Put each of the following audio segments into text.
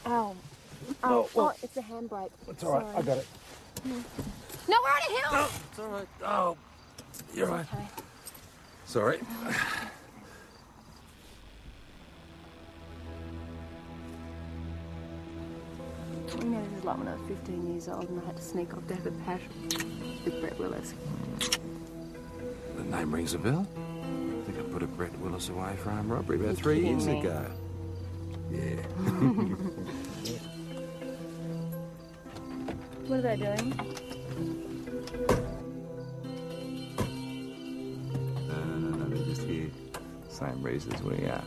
Oh. Oh, well, It's a handbrake. It's all right. I got it. No, we're on a hill. Oh, it's all right. Oh, you're right. Okay. Sorry. You know, this is like when I was 15 years old and I had to sneak off to have a pat with Brett Willis. The name rings a bell. I think I put a Brett Willis away for armed robbery about 3 years ago. Yeah. What are they doing? No, they're just here. Same reason as we are.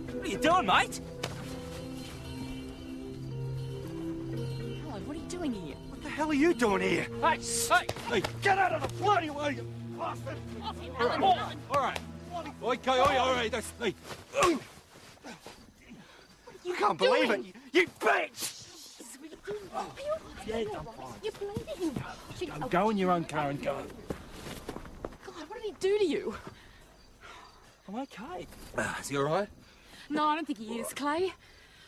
What are you doing, mate? Hello, what are you doing here? What the hell are you doing here? Hey, hey! Hey, get out of the bloody way, you bastard! Off him, All Alan! right, all right. Okay, all right, that's me. You can't believe it, you bitch! Yes, I'm fine. You're bleeding. Go in your own car and go. God, what did he do to you? I'm okay. Is he all right? No, I don't think he is, Clay.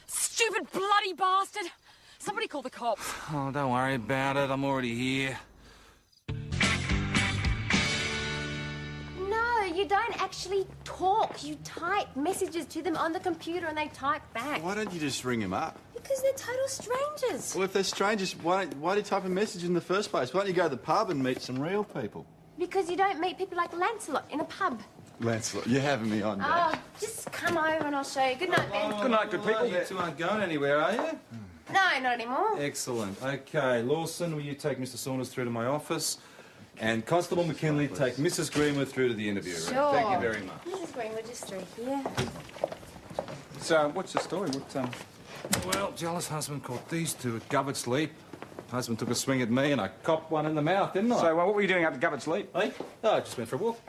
Stupid bloody bastard! Somebody call the cops. Oh, don't worry about it. I'm already here. No, you don't actually talk. You type messages to them on the computer and they type back. Why don't you just ring him up? Because they're total strangers. Well, if they're strangers, why do you type a message in the first place? Why don't you go to the pub and meet some real people? Because you don't meet people like Lancelot in a pub. Lancelot, you're having me on, Oh, Dad. just come over and I'll show you. Good night, Ben. Good night, good people. You two aren't going anywhere, are you? No, not anymore. Excellent. Okay, Lawson, will you take Mr. Saunders through to my office? And Constable McKinley, take Mrs. Greenwood through to the interview room. Sure. Thank you very much. Mrs. Greenwood, just through here. So, what's the story? Well, jealous husband caught these two at Govert's Leap. Husband took a swing at me and I copped one in the mouth, didn't I? So, what were you doing up at Govert's Leap? Hey? Oh, I just went for a walk.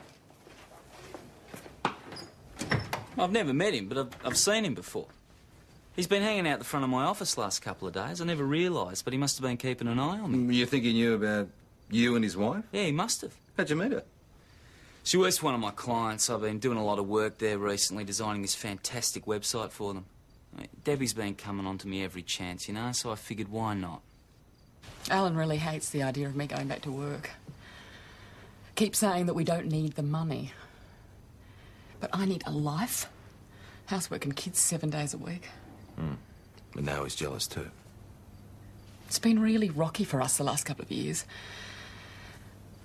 I've never met him, but I've seen him before. He's been hanging out the front of my office last couple of days. I never realised, but he must have been keeping an eye on me. You think he knew about you and his wife? Yeah, he must have. How'd you meet her? She works for one of my clients. I've been doing a lot of work there recently, designing this fantastic website for them. I mean, Debbie's been coming on to me every chance, you know, so I figured why not? Alan really hates the idea of me going back to work. Keeps saying that we don't need the money. But I need a life, housework and kids 7 days a week. But now he's jealous too. It's been really rocky for us the last couple of years.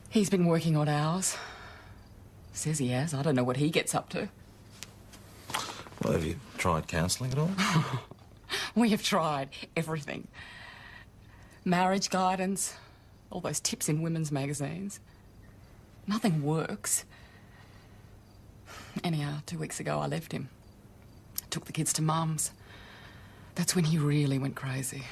He's been working odd hours. Says he has. I don't know what he gets up to. Well, have you tried counselling at all? We have tried everything. Marriage guidance, all those tips in women's magazines. Nothing works. Anyhow, 2 weeks ago I left him. Took the kids to Mum's. That's when he really went crazy.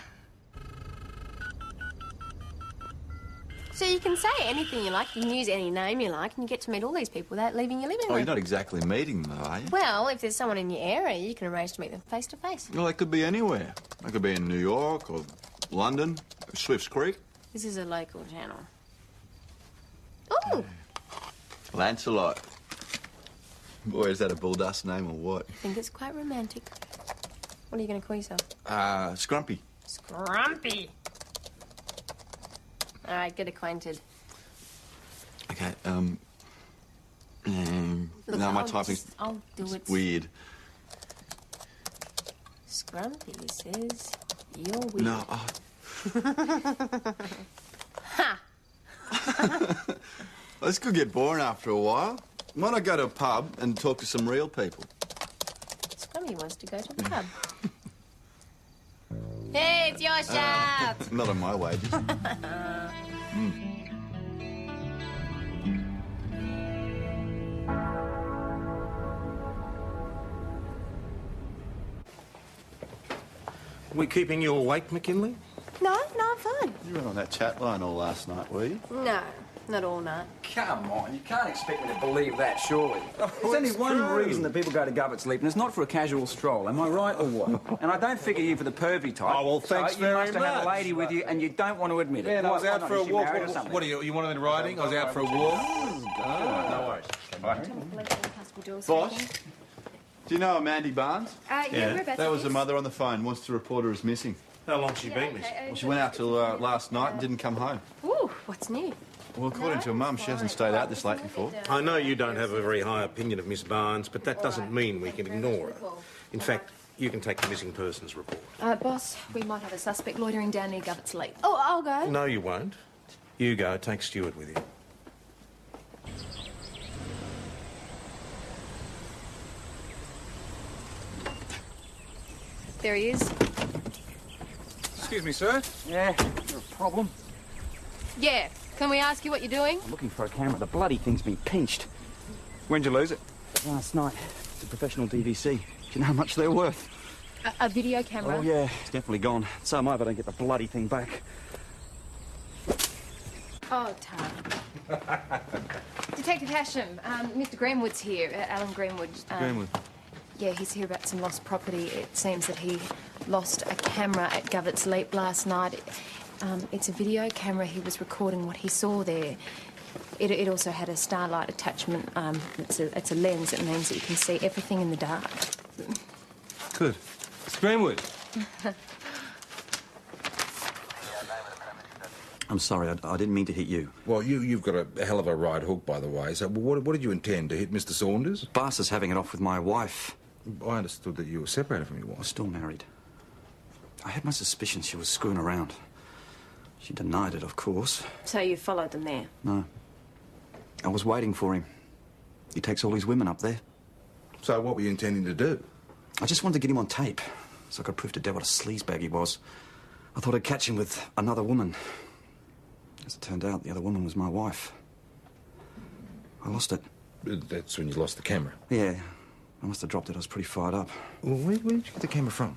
So you can say anything you like, you can use any name you like, and you get to meet all these people without leaving your living room. Oh, you're not exactly meeting them, though, are you? Well, if there's someone in your area, you can arrange to meet them face to face. Well, they could be anywhere. They could be in New York or London, Swifts Creek. This is a local channel. Oh! Lancelot. Boy, is that a bulldust name or what? I think it's quite romantic. What are you going to call yourself? Scrumpy. Scrumpy. All right, get acquainted. Okay, Look, no, my typing's I'll do it. weird. Scrumpy says you're weird. No, Ha! This could get boring after a while. Why not go to a pub and talk to some real people? Scrumpy wants to go to the pub. Hey, it's your shout! Not on my wages. We keeping you awake, McKinley? No, I'm fine. You were on that chat line all last night, were you? No, Not all night. Come on, you can't expect me to believe that, surely. There's only one reason that people go to Govett Sleep, and it's not for a casual stroll. Am I right or what? And I don't figure you for the pervy type. Oh, well, thanks so very much. You must have had a lady with you, and you don't want to admit it. Man, I was out for a walk. What are you want it in writing? I was out for a walk. No worries. Bye. Boss, do you know a Mandy Barnes? Yeah, we're about That to was the fix. mother on the phone. Wants to report her as missing. How long's she been missing? Well, she went out till last night and didn't come home. Ooh, what's new? Well, according to her mum, she hasn't stayed out this late before. I know you don't have a very high opinion of Miss Barnes, but that doesn't mean we can ignore her. In fact, you can take the missing persons report. Boss, we might have a suspect loitering down near Govett Sleep. Oh, I'll go. No, you won't. You go. Take Stuart with you. There he is. Excuse me, sir. Yeah, you're a problem. Yeah. Can we ask you what you're doing? I'm looking for a camera. The bloody thing's been pinched. When'd you lose it? Last night. It's a professional DVC. Do you know how much they're worth? A video camera? Oh, yeah. It's definitely gone. So am I if I don't get the bloody thing back. Oh, Tara. Detective Hasham, Mr. Greenwood's here. Alan Greenwood. Greenwood. Yeah, he's here about some lost property. It seems that he lost a camera at Govett Sleep last night. It's a video camera. He was recording what he saw there. It also had a starlight attachment. It's a lens. It means that you can see everything in the dark. Good. Mr. Greenwood. I'm sorry, I didn't mean to hit you. Well, you've got a hell of a right hook, by the way. So what did you intend, to hit Mr. Saunders? Boss is having it off with my wife. I understood that you were separated from your We're wife. still married. I had my suspicions she was screwing around. She denied it, of course. So you followed them there? No. I was waiting for him. He takes all these women up there. So what were you intending to do? I just wanted to get him on tape, so I could prove to Dad what a sleazebag he was. I thought I'd catch him with another woman. As it turned out, the other woman was my wife. I lost it. That's when you lost the camera. Yeah, I must have dropped it. I was pretty fired up. Well, where did you get the camera from?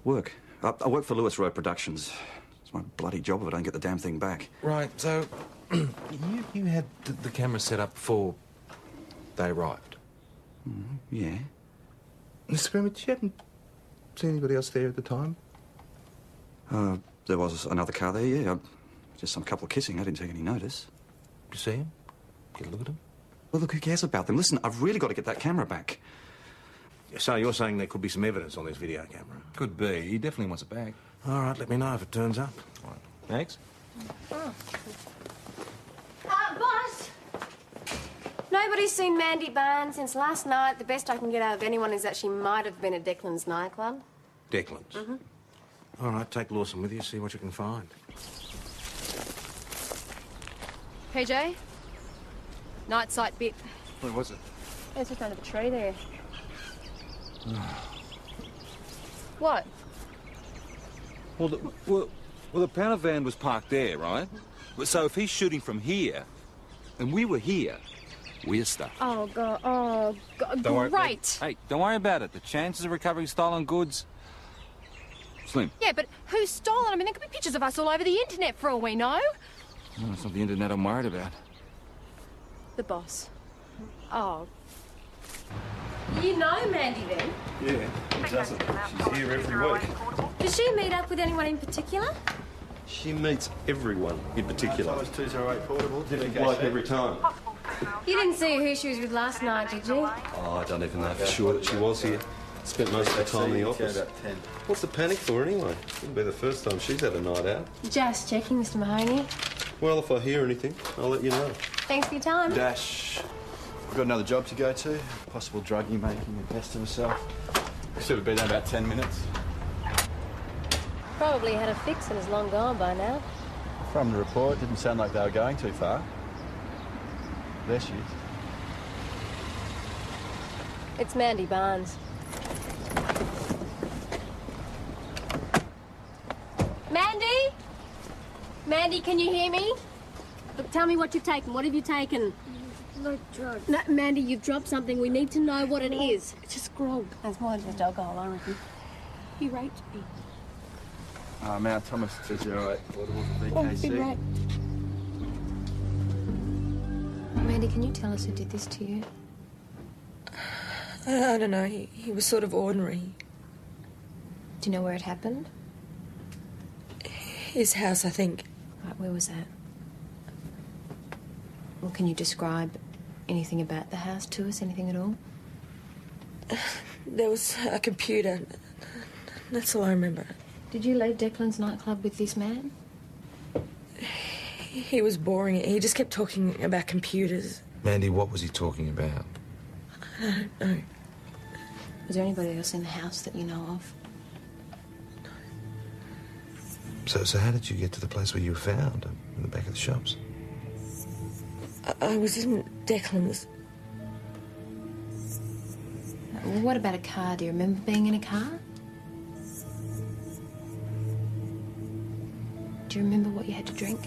Work. I work for Lewis Road Productions. It's my bloody job if I don't get the damn thing back. Right, so you had the camera set up before they arrived? Yeah. Mr. Greenwood, you hadn't seen anybody else there at the time? There was another car there, yeah. Just some couple kissing. I didn't take any notice. Did you see him? Get a look at him? Well, look, who cares about them? Listen, I've really got to get that camera back. So you're saying there could be some evidence on this video camera? Could be. He definitely wants it back. All right, let me know if it turns up. All right. Thanks. Boss! Nobody's seen Mandy Barnes since last night. The best I can get out of anyone is that she might have been at Declan's nightclub. Declan's? Mm-hmm. All right, take Lawson with you, see what you can find. PJ? Night sight bit. Where was it? It's just under the tree there. What? Well, the panel van was parked there, right? So if he's shooting from here, and we were here, we're stuck. Oh, God. Oh, God. Don't worry. Great. Hey, don't worry about it. The chances of recovering stolen goods, slim. Yeah, but who's stolen? I mean, there could be pictures of us all over the internet for all we know. No, it's not the internet I'm worried about. The boss. Oh. You know Mandy, then? Yeah, who doesn't? She's here every week. Does she meet up with anyone in particular? She meets everyone in particular. 208 portable. Different bloke every time. You didn't see who she was with last night, did you? Oh, I don't even know for sure that she was here. Spent most of the time in the office. About 10. What's the panic for anyway? Wouldn't be the first time she's had a night out. Just checking, Mr. Mahoney. Well, if I hear anything, I'll let you know. Thanks for your time. Dash. We've got another job to go to. Possible druggie making a best of herself. Should have been there about 10 minutes. Probably had a fix and is long gone by now. From the report, didn't sound like they were going too far. There she is. It's Mandy Barnes. Mandy? Mandy, can you hear me? Look, tell me what you've taken. What have you taken? No drugs. No, Mandy, you've dropped something. We need to know what it is. It's just grog. That's more than just alcohol, I reckon. He raped me. Mount Thomas 208 portable for Oh, he's VKC. been raped. Mandy, can you tell us who did this to you? I don't know. He was sort of ordinary. Do you know where it happened? His house, I think. Right, where was that? Well, can you describe anything about the house to us? Anything at all? There was a computer. That's all I remember. Did you leave Declan's nightclub with this man? He was boring. He just kept talking about computers. Mandy, what was he talking about? I don't know. Was there anybody else in the house that you know of? So how did you get to the place where you were found, in the back of the shops? I was in Declan's. Well, what about a car? Do you remember being in a car? Do you remember what you had to drink?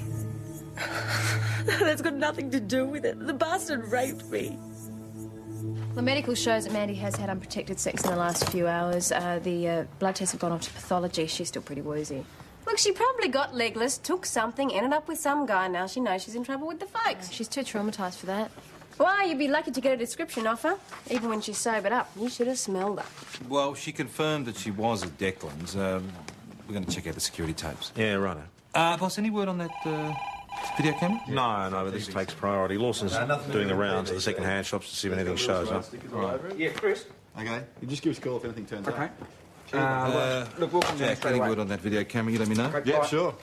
That's got nothing to do with it. The bastard raped me. The medical shows that Mandy has had unprotected sex in the last few hours. The blood tests have gone off to pathology. She's still pretty woozy. Look, she probably got legless, took something, ended up with some guy. Now she knows she's in trouble with the folks. She's too traumatised for that. Why, you'd be lucky to get a description off her, even when she's sobered up. You should have smelled her. Well, she confirmed that she was at Declan's. We're going to check out the security tapes. Yeah, righto. Boss, any word on that video camera? No, but this takes priority. Lawson's doing the rounds of the second-hand shops to see if anything shows up. Yeah, Chris. Okay. You just give us a call if anything turns up. Look, we'll come down straight away. Any word on that video camera? You let me know. Okay, yeah, sure.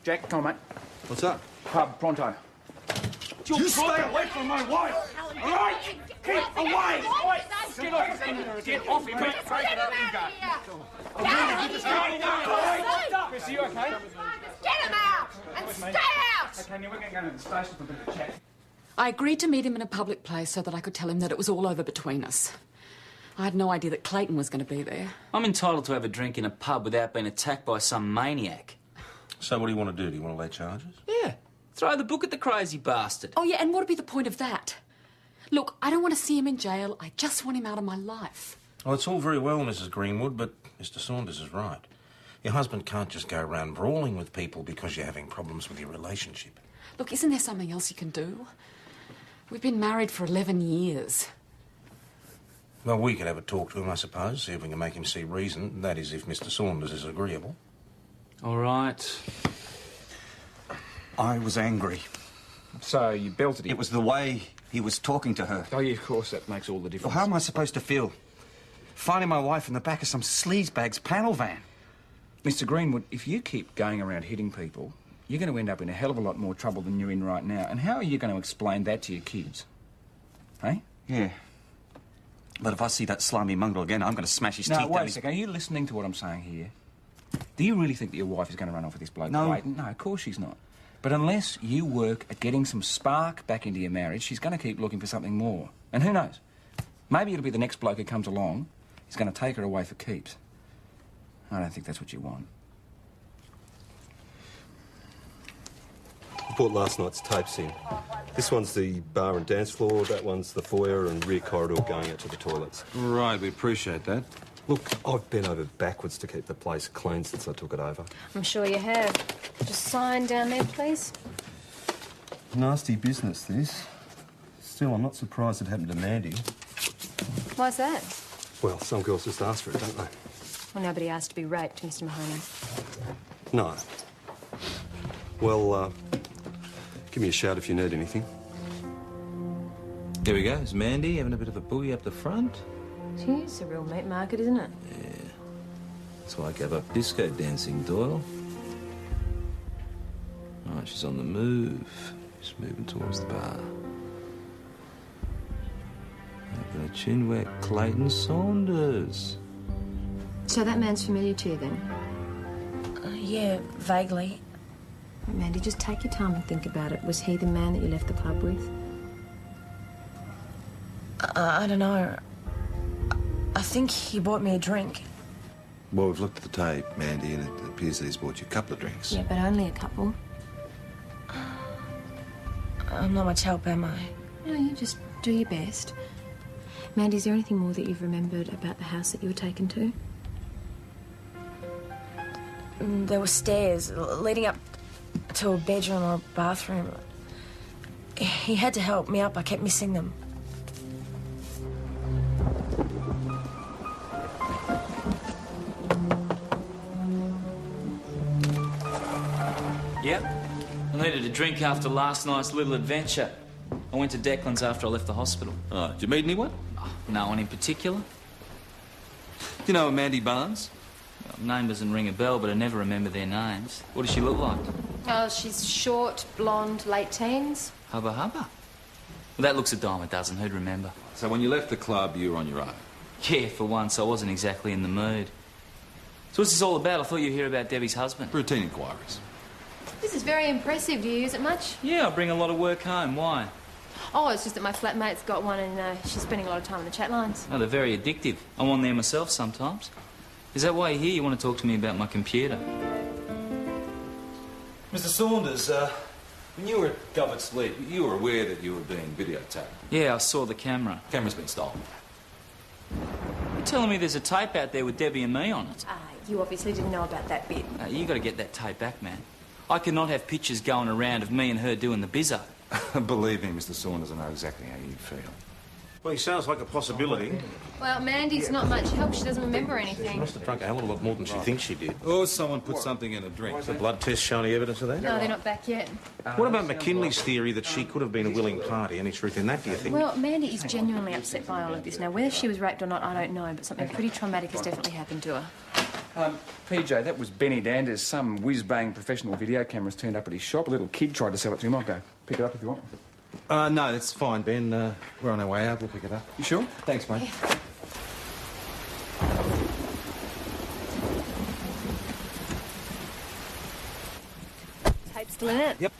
Jack, come on, mate. What's up? Pub, pronto. You stay away from my wife! All right? Keep away! Get off him, mate. Chris, are you okay? Get him out! And stay out! Okay, now we're going to go to the station for a bit of a chat. I agreed to meet him in a public place so that I could tell him that it was all over between us. I had no idea that Clayton was going to be there. I'm entitled to have a drink in a pub without being attacked by some maniac. So what do you want to do? Do you want to lay charges? Yeah. Throw the book at the crazy bastard. Oh, yeah, and what would be the point of that? Look, I don't want to see him in jail. I just want him out of my life. Well, it's all very well, Mrs. Greenwood, but Mr. Saunders is right. Your husband can't just go around brawling with people because you're having problems with your relationship. Look, isn't there something else you can do? We've been married for 11 years. Well, we could have a talk to him, I suppose, see if we can make him see reason. That is, if Mr. Saunders is agreeable. All right. I was angry. So you belted him? It was the way he was talking to her. Oh, yeah, of course, that makes all the difference. Well, how am I supposed to feel? Finding my wife in the back of some sleazebag's panel van. Mr. Greenwood, if you keep going around hitting people, you're going to end up in a hell of a lot more trouble than you're in right now. And how are you going to explain that to your kids? Hey? Yeah. But if I see that slimy mongrel again, I'm going to smash his teeth down. No, wait a second. Are you listening to what I'm saying here? Do you really think that your wife is going to run off with this bloke? No. Clayton? No, of course she's not. But unless you work at getting some spark back into your marriage, she's going to keep looking for something more. And who knows? Maybe it'll be the next bloke who comes along. He's going to take her away for keeps. I don't think that's what you want. I bought last night's tapes in. This one's the bar and dance floor, that one's the foyer and rear corridor going out to the toilets. Right, we appreciate that. Look, I've been over backwards to keep the place clean since I took it over. I'm sure you have. Just sign down there, please. Nasty business, this. Still, I'm not surprised it happened to Mandy. Why's that? Well, some girls just ask for it, don't they? Well, nobody asked to be raped, Mr. Mahoney. No. Well, give me a shout if you need anything. Here we go. There's Mandy having a bit of a boogie up the front. Gee, it's a real meat market, isn't it? Yeah. That's why I gave up disco dancing, Doyle. Right, she's on the move. She's moving towards the bar. Having a chin whack, Clayton Saunders. So that man's familiar to you, then? Yeah, vaguely. Mandy, just take your time and think about it. Was he the man that you left the club with? I don't know. I think he bought me a drink. Well, we've looked at the tape, Mandy, and it appears that he's bought you a couple of drinks. Yeah, but only a couple. I'm not much help, am I? No, you just do your best. Mandy, is there anything more that you've remembered about the house that you were taken to? There were stairs leading up to a bedroom or a bathroom. He had to help me up. I kept missing them. Yep. I needed a drink after last night's little adventure. I went to Declan's after I left the hospital. Oh, did you meet anyone? Oh, no one in particular. Do you know Mandy Barnes? Well, name doesn't ring a bell, but I never remember their names. What does she look like? Oh, she's short, blonde, late teens. Hubba hubba. Well, that looks a dime a dozen. Who'd remember? So when you left the club, you were on your own? Yeah, for once. I wasn't exactly in the mood. So what's this all about? I thought you'd hear about Debbie's husband. Routine inquiries. This is very impressive. Do you use it much? Yeah, I bring a lot of work home. Why? Oh, it's just that my flatmate's got one and she's spending a lot of time on the chat lines. Oh, they're very addictive. I'm on there myself sometimes. Is that why you're here? You want to talk to me about my computer? Mr. Saunders, when you were at Govert's Leap, you were aware that you were being videotaped? Yeah, I saw the camera. Camera's been stolen. You're telling me there's a tape out there with Debbie and me on it? You obviously didn't know about that bit. You got to get that tape back, man. I cannot have pictures going around of me and her doing the bizzo. Believe me, Mr. Saunders, I know exactly how you feel. Well, he sounds like a possibility. Well, Mandy's not much help. She doesn't remember anything. She must have drunk a hell of a lot more than she thinks she did. Or someone put something in a drink. The blood test show any evidence of that? No, they're not back yet. What about McKinley's theory that she could have been a willing party? Any truth in that, do you think? Well, Mandy is genuinely upset by all of this. Now, whether she was raped or not, I don't know, but something pretty traumatic has definitely happened to her. PJ, that was Benny Danders. Some whiz-bang professional video cameras turned up at his shop. A little kid tried to sell it to him. I'll go pick it up if you want. No, that's fine, Ben. We're on our way out. We'll pick it up. You sure? Thanks, mate. Yeah. Tape still in it? Yep.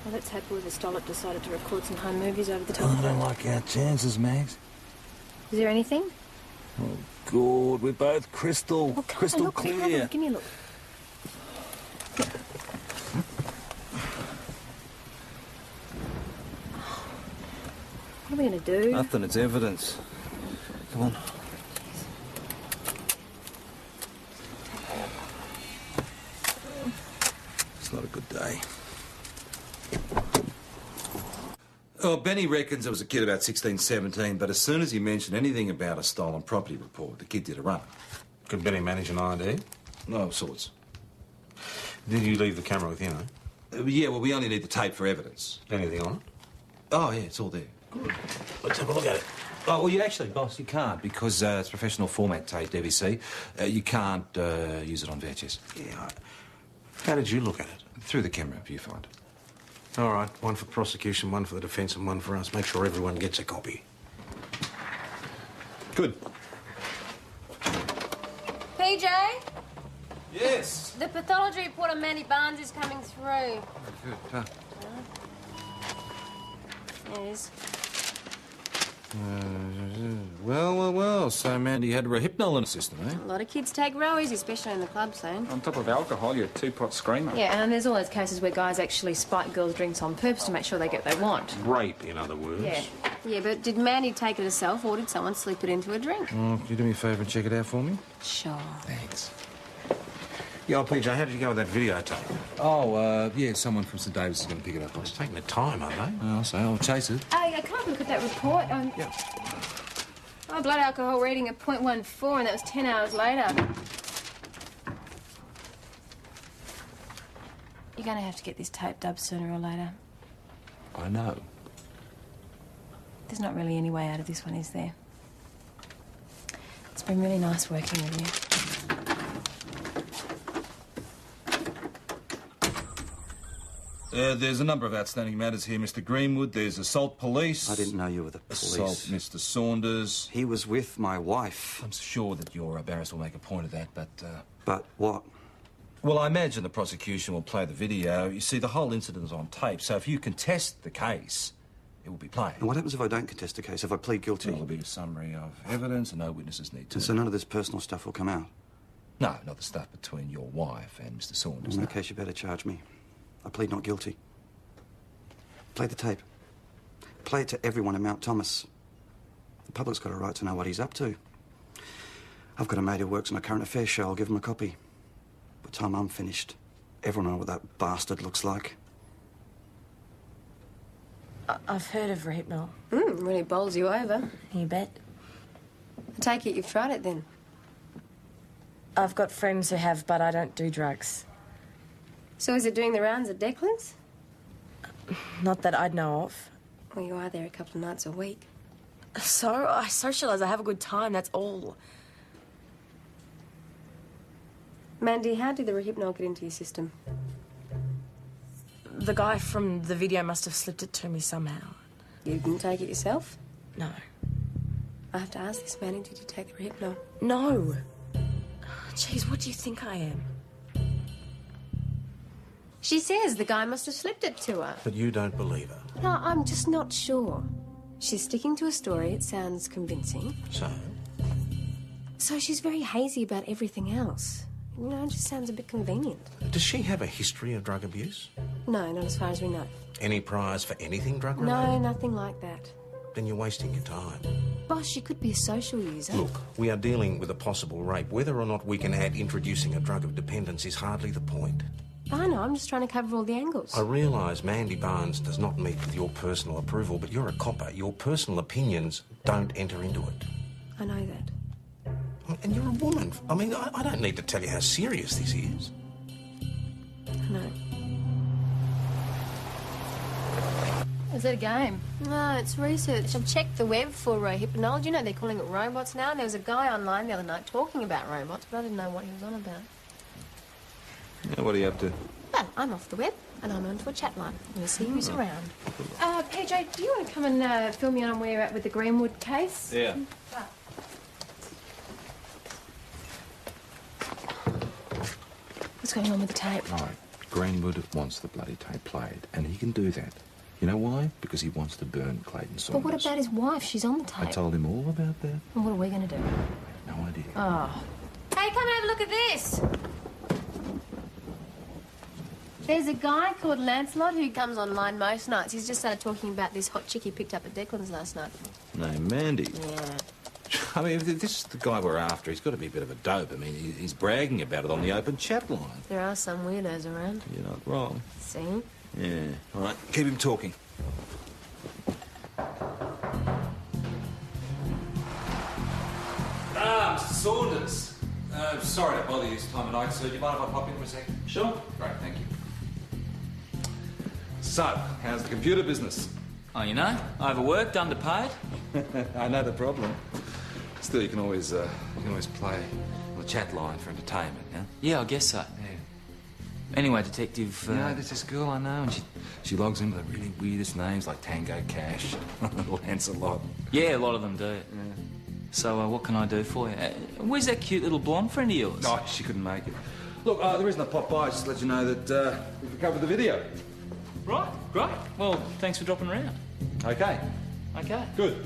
Well, let's hope whoever stole it decided to record some home movies over the I top of don't it. like our chances, Mags. Is there anything? Oh, God, we're both crystal, crystal look, clear. Come on, give me a look. What are we going to do? Nothing, it's evidence. Come on. It's not a good day. Oh, Benny reckons it was a kid about 16, 17, but as soon as he mentioned anything about a stolen property report, the kid did a run. Could Benny manage an ID? No, of sorts. Did you leave the camera with you, no? Yeah, well, we only need the tape for evidence. Anything on it? Oh, yeah, it's all there. Good. Let's have a look at it. Oh, well, you actually, boss, you can't, because it's professional format tape, DVC. You can't use it on VHS. Yeah. How did you look at it? Through the camera viewfinder. All right, one for prosecution, one for the defence, and one for us. Make sure everyone gets a copy. Good. PJ? Yes? The pathology report on Mandy Barnes is coming through. Good. Huh? Yes. Well. So Mandy had a Rohypnol in the system, eh? A lot of kids take rowies, especially in the club scene. On top of alcohol, you're a two-pot screamer. Yeah, and there's all those cases where guys actually spike girls' drinks on purpose to make sure they get what they want. Rape, in other words. Yeah. Yeah, but did Mandy take it herself or did someone slip it into a drink? Can you do me a favour and check it out for me? Sure. Thanks. Yeah, PJ, how did you go with that videotape? Oh, yeah, someone from St David's is going to pick it up. It's taking the time, aren't they? I'll say, I'll chase it. I can't look at that report. Yeah. My blood alcohol reading at 0.14, and that was 10 hours later. You're going to have to get this taped up sooner or later. I know. There's not really any way out of this one, is there? It's been really nice working with you. There's a number of outstanding matters here, Mr. Greenwood. There's assault police. I didn't know you were the police. Assault Mr. Saunders. He was with my wife. I'm sure that your barrister will make a point of that, but... But what? Well, I imagine the prosecution will play the video. You see, the whole incident is on tape, so if you contest the case, it will be played. And what happens if I don't contest the case, if I plead guilty? There'll be a summary of evidence and no witnesses need to... And so none of this personal stuff will come out? No, not the stuff between your wife and Mr. Saunders. In that case, you better charge me. I plead not guilty. Play the tape. Play it to everyone in Mount Thomas. The public's got a right to know what he's up to. I've got a mate who works on a current affairs show. I'll give him a copy. By the time I'm finished, everyone will know what that bastard looks like. I've heard of Rehypnol. Really bowls you over. You bet. I take it you've tried it then. I've got friends who have, but I don't do drugs. So is it doing the rounds at Declan's? Not that I'd know of. Well, you are there a couple of nights a week. So, I socialise, I have a good time, that's all. Mandy, how did the Rehypnol get into your system? The guy from the video must have slipped it to me somehow. You didn't take it yourself? No. I have to ask this, Mandy, did you take the Rehypnol? No. Jeez, what do you think I am? She says the guy must have slipped it to her. But you don't believe her. No, I'm just not sure. She's sticking to a story. It sounds convincing. So? So she's very hazy about everything else. You know, it just sounds a bit convenient. Does she have a history of drug abuse? No, not as far as we know. Any priors for anything drug-related? No, nothing like that. Then you're wasting your time. Boss, she could be a social user. Look, we are dealing with a possible rape. Whether or not we can add introducing a drug of dependence is hardly the point. I know, I'm just trying to cover all the angles. I realise Mandy Barnes does not meet with your personal approval, but you're a copper. Your personal opinions don't enter into it. I know that. And you're a woman. I mean, I don't need to tell you how serious this is. I know. Is that a game? No, it's research. I've checked the web for Rehypnol. You know they're calling it robots now. And there was a guy online the other night talking about robots, but I didn't know what he was on about. Yeah, what are you up to? Well, I'm off the web, and I'm onto a chat line. We'll see who's around. PJ, do you want to come and fill me in on where you're at with the Greenwood case? Yeah. What's going on with the tape? Right. Greenwood wants the bloody tape played, and he can do that. You know why? Because he wants to burn Clayton Saunders. But what about his wife? She's on the tape. I told him all about that. And what are we going to do? No idea. Oh. Hey, come and have a look at this. There's a guy called Lancelot who comes online most nights. He's just started talking about this hot chick he picked up at Declan's last night. No, Mandy. Yeah. I mean, if this is the guy we're after, he's got to be a bit of a dope. I mean, he's bragging about it on the open chat line. There are some weirdos around. You're not wrong. See? Yeah. All right, keep him talking. Ah, Mr. Saunders. Sorry to bother you this time of night, sir. Do you mind if I pop in for a second? Sure. Great, thank you. So, how's the computer business? Oh, you know, overworked, underpaid. I know the problem. Still, you can always play on the chat line for entertainment, yeah? Yeah, I guess so. Yeah. Anyway, Detective... You know, there's this girl I know, and she logs in with the really weirdest names like Tango Cash, Lancelot. Yeah, a lot of them do. Yeah. So, what can I do for you? Where's that cute little blonde friend of yours? No, she couldn't make it. Look, the reason I popped by is just to let you know that we've recovered the video. Right, great. Well, thanks for dropping around. Okay. Okay. Good.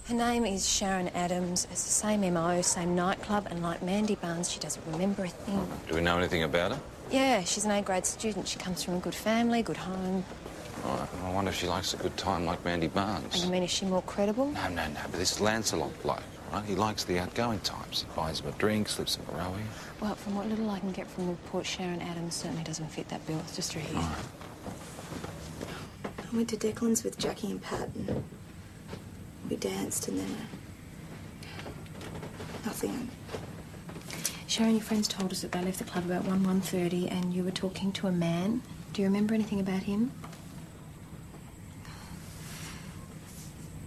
Her name is Sharon Adams. It's the same MO, same nightclub, and like Mandy Barnes, she doesn't remember a thing. Do we know anything about her? Yeah, she's an A-grade student. She comes from a good family, good home. Right, I wonder if she likes a good time like Mandy Barnes. And you mean, is she more credible? No, but this Lancelot bloke, right? He likes the outgoing types. He buys him a drink, slips him a rowie. Well, from what little I can get from the report, Sharon Adams certainly doesn't fit that bill. It's just through here. Right. I went to Declan's with Jackie and Pat, and we danced, and then nothing. Sharon, your friends told us that they left the club about 1:30, and you were talking to a man. Do you remember anything about him?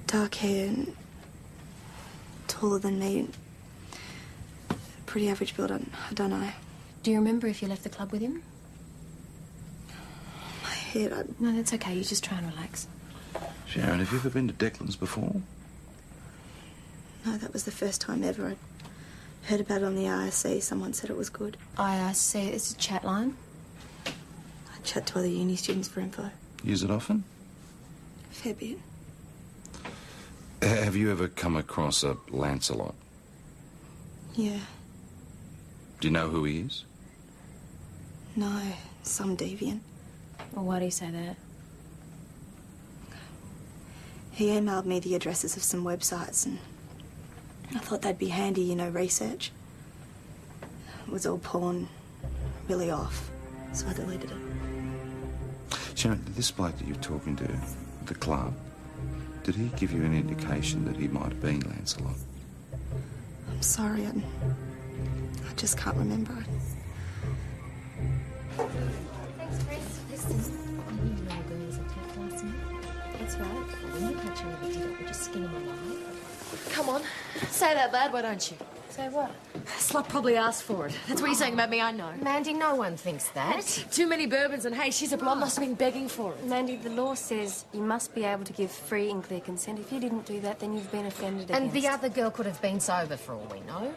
Dark hair and taller than me. Pretty average build, I don't know. Do you remember if you left the club with him? My head, No, that's okay. You just try and relax. Sharon, have you ever been to Declan's before? No, that was the first time ever. I'd heard about it on the IRC. Someone said it was good. IRC, it's a chat line. I chat to other uni students for info. Use it often? Fair bit. Have you ever come across a Lancelot? Yeah. Do you know who he is? No, some deviant. Well, why do you say that? He emailed me the addresses of some websites, and I thought they'd be handy, you know, research. It was all porn, really off. so I deleted it. Sharon, this bloke that you're talking to at the club, did he give you any indication that he might have been Lancelot? I'm sorry, I just can't remember. Thanks, Chris. Listen, you know a girl was attacked last night? That's right. Well, when you catch her over did it, we'll just skin him alive. Come on, say that bad, why don't you? Say what? Slut probably asked for it. That's what you're saying about me, I know. Mandy, no one thinks that. Too many bourbons and hey, she's a blonde, must have been begging for it. Mandy, the law says you must be able to give free and clear consent. If you didn't do that, then you've been offended And against. the other girl could have been sober for all we know.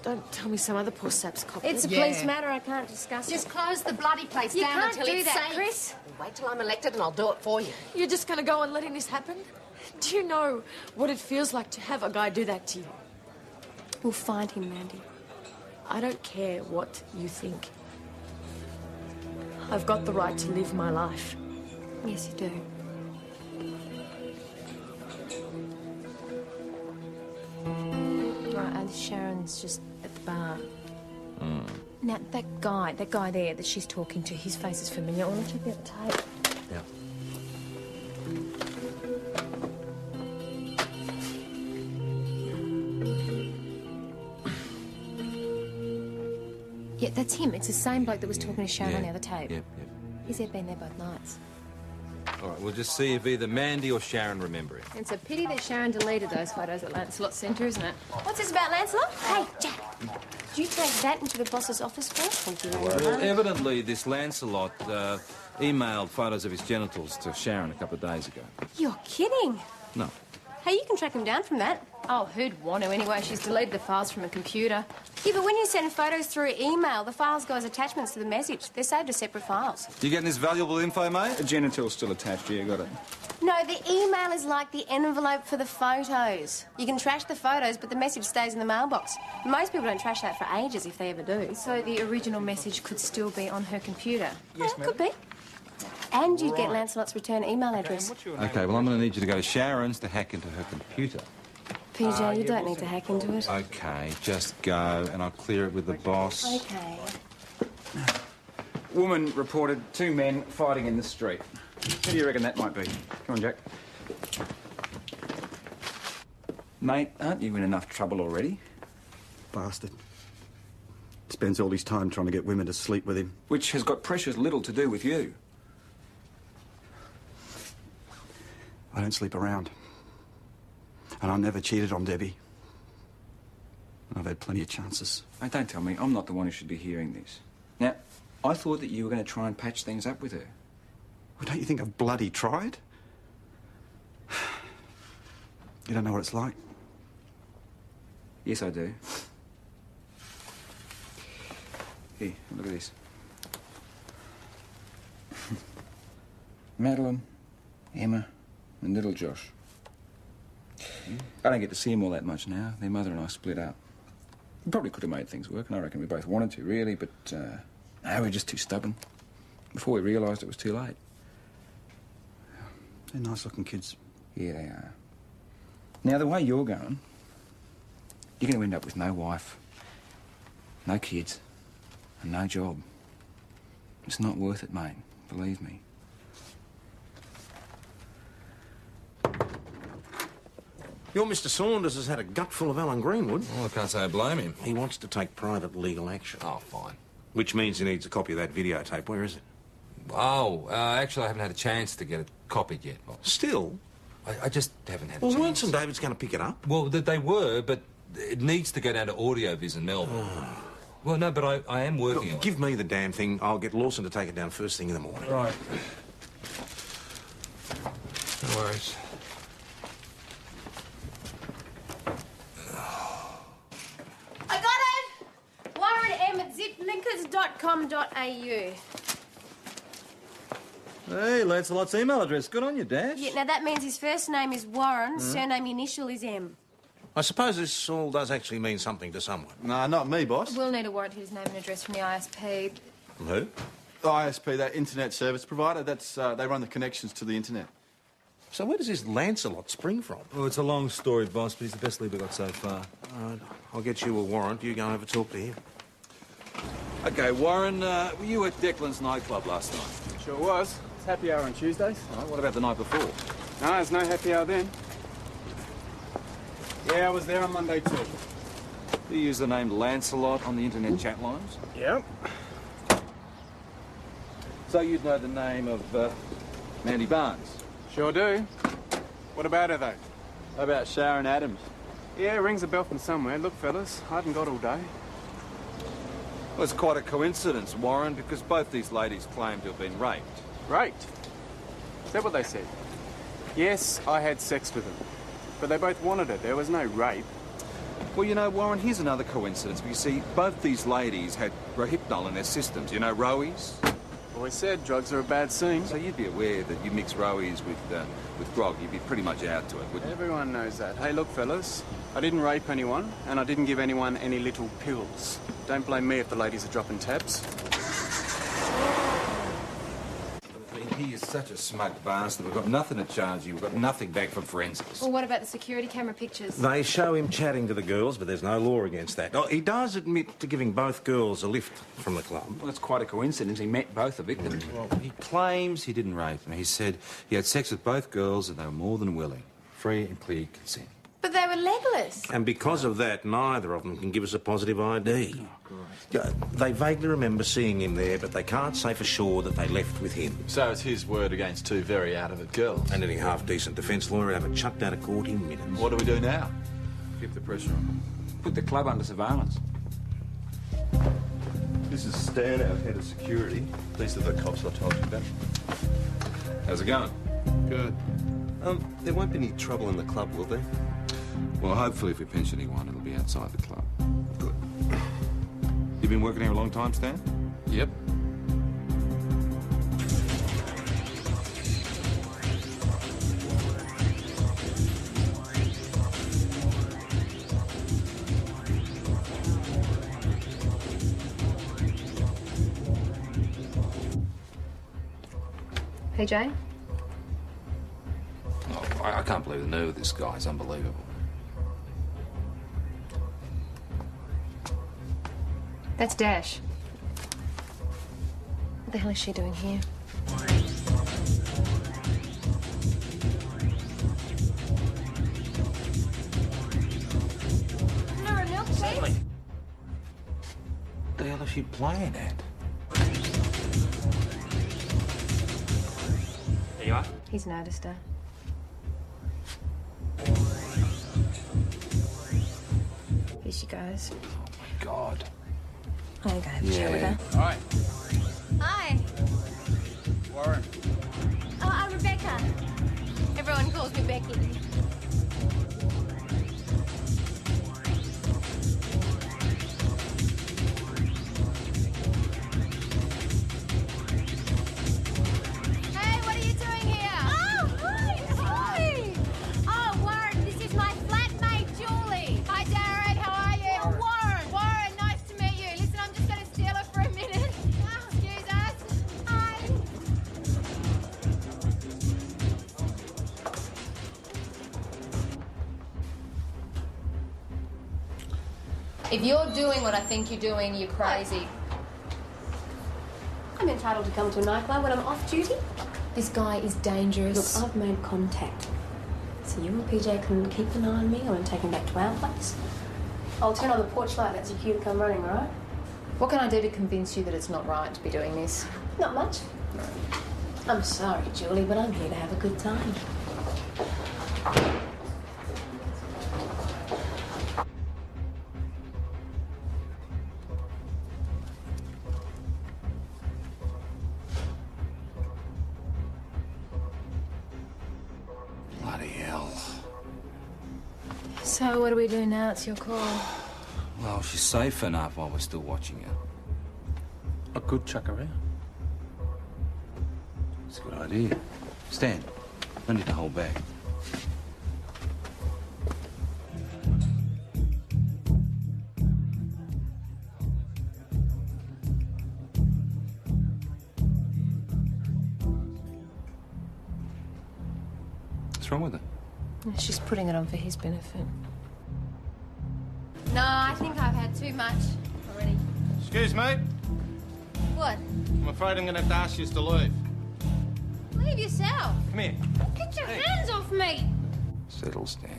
Don't tell me some other poor sap's copped It's a police matter, I can't discuss it. Just close the bloody place You down can't until do it's that, safe. Chris. Wait till I'm elected and I'll do it for you. You're just gonna go on letting this happen? Do you know what it feels like to have a guy do that to you? We'll find him, Mandy. I don't care what you think. I've got the right to live my life. Yes, you do. Right, and Sharon's just at the bar. Now, that guy there that she's talking to, his face is familiar. I want to check out the tape. Yeah. Yeah, that's him. It's the same bloke that was talking to Sharon on the other tape. Yep. He's there been there both nights. All right, we'll just see if either Mandy or Sharon remember him. It's a pity that Sharon deleted those photos at Lancelot Centre, isn't it? What's this about, Lancelot? Hey, Jack, did you take that into the boss's office first? Thank you very Well, much. evidently, this Lancelot emailed photos of his genitals to Sharon a couple of days ago. You're kidding. No. Hey, you can track him down from that. Oh, who'd want to anyway? She's deleted the files from a computer. Yeah, but when you send photos through email, the files go as attachments to the message. They're saved as separate files. You getting this valuable info, mate? The genital's still attached. Yeah, got it. No, the email is like the envelope for the photos. You can trash the photos, but the message stays in the mailbox. Most people don't trash that for ages, if they ever do. So the original message could still be on her computer? Yes, ma'am. Could be. And you'd get Lancelot's return email address. Okay, well, I'm going to need you to go to Sharon's to hack into her computer. PJ, you don't need to hack into it. Okay, just go, and I'll clear it with the boss. Okay. Woman reported 2 men fighting in the street. Who do you reckon that might be? Come on, Jack. Mate, aren't you in enough trouble already? Bastard. Spends all his time trying to get women to sleep with him. Which has got precious little to do with you. I don't sleep around. And I never cheated on Debbie. And I've had plenty of chances. Hey, don't tell me. I'm not the one who should be hearing this. Now, I thought that you were going to try and patch things up with her. Well, don't you think I've bloody tried? You don't know what it's like. Yes, I do. Here, look at this. Madeline, Emma, and little Josh. I don't get to see them all that much now. Their mother and I split up. We probably could have made things work, and I reckon we both wanted to, really, but, no, we were just too stubborn. Before we realised it was too late. They're nice-looking kids. Yeah, they are. Now, the way you're going, you're going to end up with no wife, no kids, and no job. It's not worth it, mate. Believe me. Your Mr. Saunders has had a gut full of Alan Greenwood. Well, I can't say I blame him. He wants to take private legal action. Oh, fine. Which means he needs a copy of that videotape. Where is it? Oh, actually, I haven't had a chance to get it copied yet. Still? I just haven't had a Well, chance. weren't St David's going to pick it up? Well, they were, but it needs to go down to Audioviz in Melbourne. Well, no, but I am working on it. Give me the damn thing. I'll get Lawson to take it down first thing in the morning. Right. No worries. I got it! Warren M at ziplinkers.com.au. Hey, Lancelot's email address. Good on you, Dash. Yeah, now that means his first name is Warren, surname initial is M. I suppose this all does actually mean something to someone. Nah, not me, boss. We'll need a warrant to his name and address from the ISP. From who? The ISP, that internet service provider, that's they run the connections to the internet. So where does this Lancelot spring from? Well, it's a long story, boss, but he's the best lead we've got so far. All right, I'll get you a warrant. You go over and talk to him. Okay, Warren, were you at Declan's nightclub last night? Sure was. It's happy hour on Tuesdays. All right, what about the night before? No, there's no happy hour then. Yeah, I was there on Monday too. Do you use the name Lancelot on the internet chat lines? Yep. So you'd know the name of Mandy Barnes? Sure do. What about her, though? How about Sharon Adams? Yeah, rings a bell from somewhere. Look, fellas, I haven't got all day. Well, it's quite a coincidence, Warren, because both these ladies claim to have been raped. Raped? Is that what they said? Yes, I had sex with them. But they both wanted it. There was no rape. Well, you know, Warren, here's another coincidence. You see, both these ladies had rohypnol in their systems. You know, Rowies? Always said drugs are a bad scene. So you'd be aware that you mix Rowies with grog, you'd be pretty much out to it, wouldn't you? Everyone knows that. Hey, look, fellas, I didn't rape anyone, and I didn't give anyone any little pills. Don't blame me if the ladies are dropping tabs. He is such a smug bastard. We've got nothing to charge you. We've got nothing back from forensics. Well, what about the security camera pictures? They show him chatting to the girls, but there's no law against that. Oh, he does admit to giving both girls a lift from the club. Well, that's quite a coincidence. He met both the victims. Well, he claims he didn't rape them. He said he had sex with both girls and they were more than willing. Free and clear consent. But they were legless. And because of that, neither of them can give us a positive ID. Oh, great. Yeah, they vaguely remember seeing him there, but they can't say for sure that they left with him. So it's his word against two very out-of-it girls. And any half-decent defence lawyer have it chucked out of court in minutes. What do we do now? Keep the pressure on. Put the club under surveillance. This is Stan, our head of security. These are the cops I told you about. How's it going? Good. There won't be any trouble in the club, will there? Well, hopefully if we pinch anyone, it'll be outside the club. Good. You've been working here a long time, Stan? Yep. Hey, Jay? Oh, I can't believe the nerve of this guy. It's unbelievable. That's Dash. What the hell is she doing here? Nora, milk, please. What the hell is she playing at? There you are. He's noticed her. Here she goes. Oh, my God. I'm going to have a chat with her. All right. Hi. Warren. Oh, I'm Rebecca. Everyone calls me Becky. Hey, what are you doing here? Oh, hi. Hi. Oh, Warren, this is my flatmate, Julie. Hi, Darren. How are you? Oh, Warren. Warren, nice to meet you. Listen, I'm just going to steal her for a minute. Excuse us. Hi. If you're doing what I think you're doing, you're crazy. I'm entitled to come to a nightclub when I'm off duty. This guy is dangerous. Look, I've made contact. So you and PJ can keep an eye on me. I'm going to take him back to our place. I'll turn on the porch light. That's your cue to come running, right? What can I do to convince you that it's not right to be doing this? Not much. I'm sorry, Julie, but I'm here to have a good time. Bloody hell. So what do we do now? It's your call. Well, she's safe enough while we're still watching her. I could chuck her out. It's a good idea. Stan, no need to hold back. What's wrong with her? She's putting it on for his benefit. No, I think I've had too much already. Excuse me. What? I'm afraid I'm going to have to ask you to leave. Leave yourself. Come here. Get your hands off me. Settle, Stan.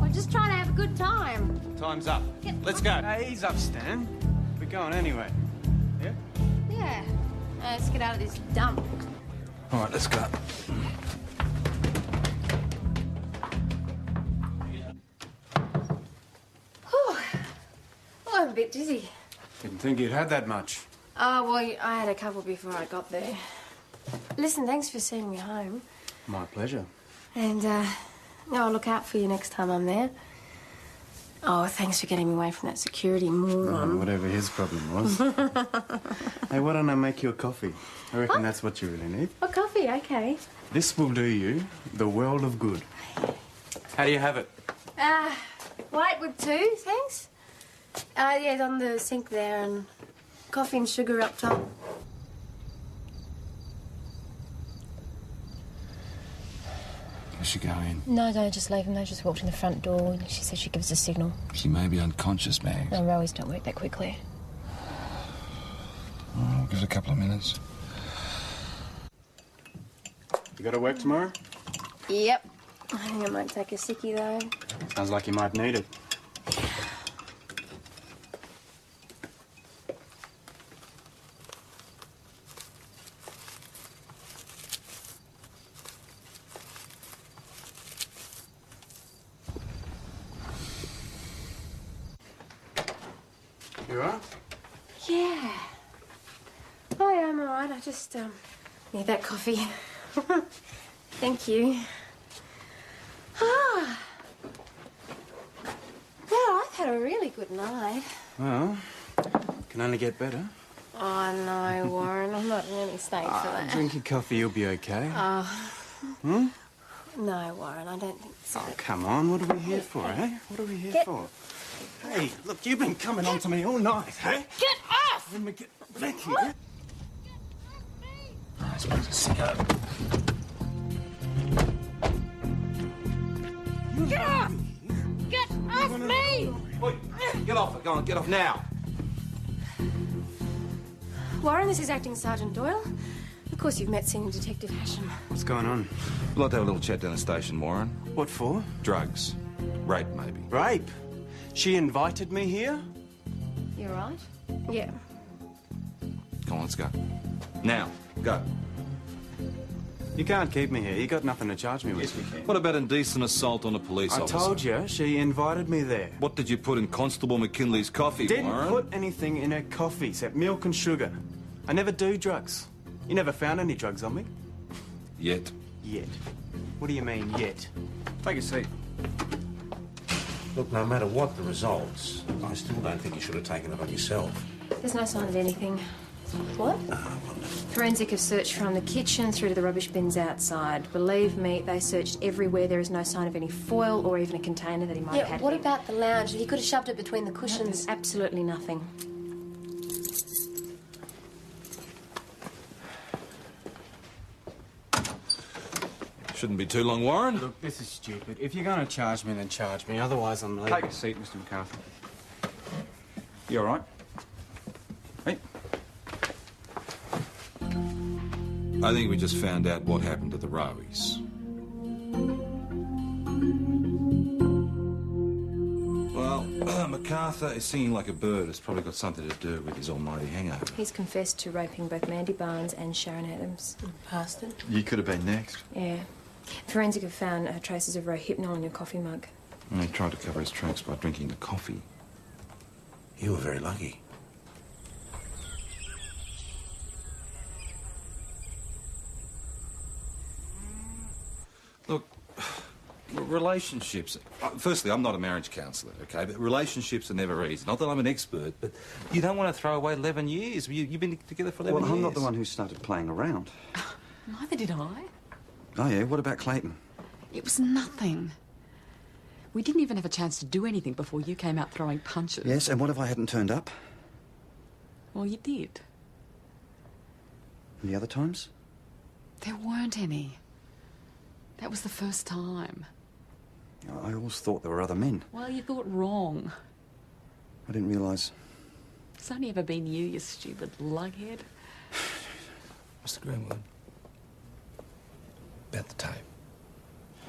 We're just trying to have a good time. Time's up. Let's go. Hey, ease up, Stan. We're going anyway. Yeah? Yeah. Let's get out of this dump. All right, let's go. Whew. Oh, I'm a bit dizzy. Didn't think you'd had that much. Oh, well, I had a couple before I got there. Listen, thanks for seeing me home. My pleasure. And, I'll look out for you next time I'm there. Oh, thanks for getting me away from that security moron. Whatever his problem was. Hey, why don't I make you a coffee? I reckon that's what you really need. Oh, coffee, okay. This will do you the world of good. How do you have it? White with 2, thanks. Yeah, it's on the sink there, and coffee and sugar up top. Is she going? No, don't just leave him. They just walked in the front door. She said she'd give us a signal. She may be unconscious, Mags. No, Rowies don't work that quickly. I'll give it a couple of minutes. You got to work tomorrow? Yep. I think I might take a sickie, though. Sounds like you might need it. You are? Yeah. Oh, yeah, I'm all right. I just, need that coffee. Thank you. Ah. Well, I've had a really good night. Well, can only get better. Oh, no, Warren. I'm not in any state for that. Drink your coffee, you'll be okay. Oh. Hmm? No, Warren, I don't think so. Oh, come on. What are we here for, eh? What are we here for? Hey, look, you've been coming on to me all night, eh? Get off! Let me get back here. I suppose a sicko. Get off! Get off me! Oi, get off it. Go on, get off now. Warren, this is Acting Sergeant Doyle. Of course, you've met Senior Detective Hasham. What's going on? We'd like to have a little chat down the station, Warren. What for? Drugs. Rape, maybe. Rape? She invited me here? You all right? Yeah. Come on, let's go. Now, go. You can't keep me here. You got nothing to charge me with. Yes, we can. What about indecent assault on a police I officer? told you, she invited me there. What did you put in Constable McKinley's coffee, Didn't Warren? put anything in her coffee except milk and sugar. I never do drugs. You never found any drugs on me? Yet. Yet. What do you mean, yet? Take a seat. Look, no matter what the results, I still don't think you should have taken it on yourself. There's no sign of anything. What? Forensic have searched from the kitchen through to the rubbish bins outside. Believe me, they searched everywhere. There is no sign of any foil or even a container that he might have had. What about the lounge? He could have shoved it between the cushions. There's absolutely nothing. Shouldn't be too long, Warren. Look, this is stupid. If you're going to charge me, then charge me. Otherwise, I'm leaving. Take a seat, Mr. McCarthy. You all right? Hey? I think we just found out what happened to the Rowies. Well, MacArthur is singing like a bird. It's probably got something to do with his almighty hangover. He's confessed to raping both Mandy Barnes and Sharon Adams. Bastard. You could have been next. Yeah. Forensic have found traces of Rohypnol in your coffee mug. And he tried to cover his tracks by drinking the coffee. You were very lucky. Look, relationships... Firstly, I'm not a marriage counsellor, OK? But relationships are never easy. Not that I'm an expert, but you don't want to throw away 11 years. You've been together for 11 years. Well, I'm not the one who started playing around. Neither did I. Oh, yeah? What about Clayton? It was nothing. We didn't even have a chance to do anything before you came out throwing punches. Yes, and what if I hadn't turned up? Well, you did. And the other times? There weren't any. That was the first time. I always thought there were other men. Well, you thought wrong. I didn't realise It's only ever been you stupid lughead. Mr. Greenwood. About the tape.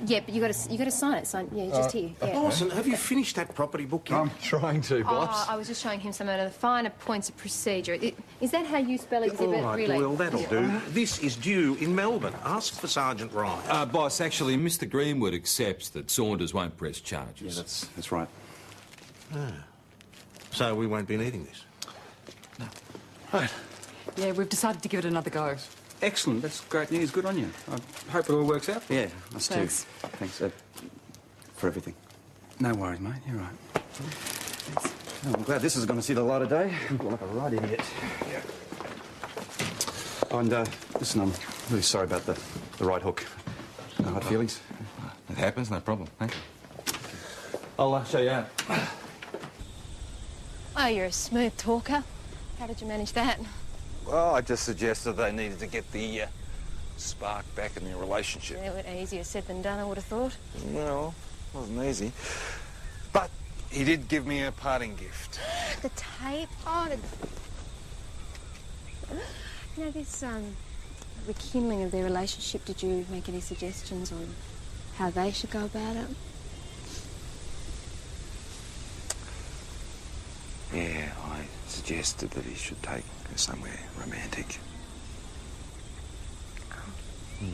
Yeah, but you got to sign it. Yeah, just here. Yeah. Lawson, have you finished that property book yet? I'm trying to, boss. I was just showing him some of the finer points of procedure. Is that how you spell exhibit? All right, really? Doyle, that'll do. This is due in Melbourne. Ask for Sergeant Wright. Boss, actually, Mr. Greenwood accepts that Saunders won't press charges. Yeah, that's right. Ah. So we won't be needing this? No. Right. Yeah, we've decided to give it another go. Excellent. That's great news. Good on you. I hope it all works out. Yeah, us too. Thanks. Thanks for everything. No worries, mate. You're right. Oh, I'm glad this is going to see the light of day. I'm like a right idiot. Yeah. Oh, and listen, I'm really sorry about the right hook. No hard feelings. It happens, no problem. Thank you. I'll show you out. Oh, you're a smooth talker. How did you manage that? Well, I just suggested they needed to get the spark back in their relationship. Yeah, it was easier said than done, I would have thought. Well, it wasn't easy. But he did give me a parting gift. The tape? Oh, you know, this rekindling of their relationship, did you make any suggestions on how they should go about it? Yeah, I suggested that he should take her somewhere romantic. Oh.